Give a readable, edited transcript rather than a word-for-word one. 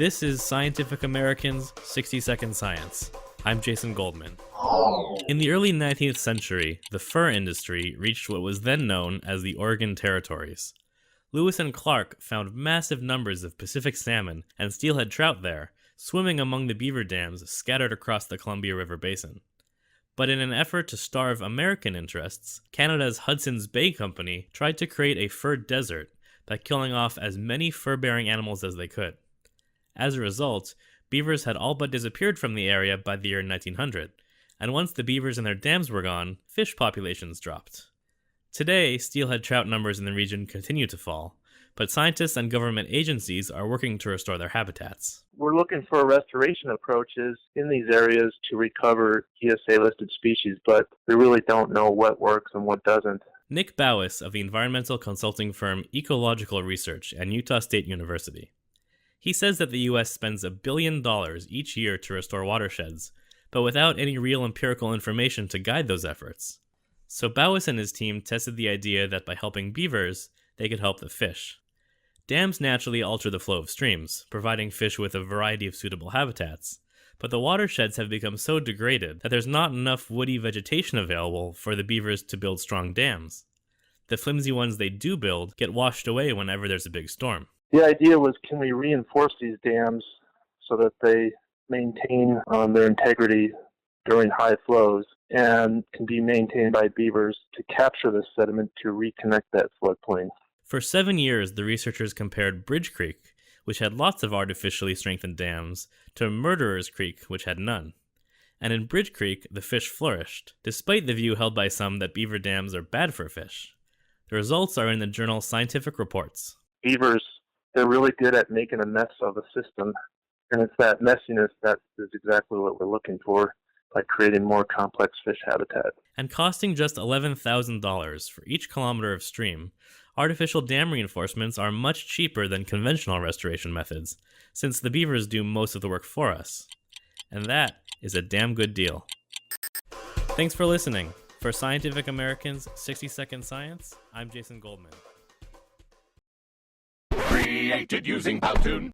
This is Scientific American's 60-Second Science. I'm Jason Goldman. In the early 19th century, the fur industry reached what was then known as the Oregon Territories. Lewis and Clark found massive numbers of Pacific salmon and steelhead trout there, swimming among the beaver dams scattered across the Columbia River Basin. But in an effort to starve American interests, Canada's Hudson's Bay Company tried to create a fur desert by killing off as many fur-bearing animals as they could. As a result, beavers had all but disappeared from the area by the year 1900, and once the beavers and their dams were gone, fish populations dropped. Today, steelhead trout numbers in the region continue to fall, but scientists and government agencies are working to restore their habitats. We're looking for restoration approaches in these areas to recover ESA-listed species, but we really don't know what works and what doesn't. Nick Bouwes of the environmental consulting firm Ecological Research at Utah State University. He says that the U.S. spends $1 billion each year to restore watersheds, but without any real empirical information to guide those efforts. So Bouwes and his team tested the idea that by helping beavers, they could help the fish. Dams naturally alter the flow of streams, providing fish with a variety of suitable habitats, but the watersheds have become so degraded that there's not enough woody vegetation available for the beavers to build strong dams. The flimsy ones they do build get washed away whenever there's a big storm. The idea was, can we reinforce these dams so that they maintain their integrity during high flows and can be maintained by beavers to capture the sediment to reconnect that floodplain. For 7 years, the researchers compared Bridge Creek, which had lots of artificially strengthened dams, to Murderer's Creek, which had none. And in Bridge Creek, the fish flourished, despite the view held by some that beaver dams are bad for fish. The results are in the journal Scientific Reports. Beavers, they're really good at making a mess of a system, and it's that messiness that is exactly what we're looking for by creating more complex fish habitat. And costing just $11,000 for each kilometer of stream, artificial dam reinforcements are much cheaper than conventional restoration methods, since the beavers do most of the work for us. And that is a damn good deal. Thanks for listening. For Scientific American's 60-Second Science, I'm Jason Goldman. Created using Powtoon.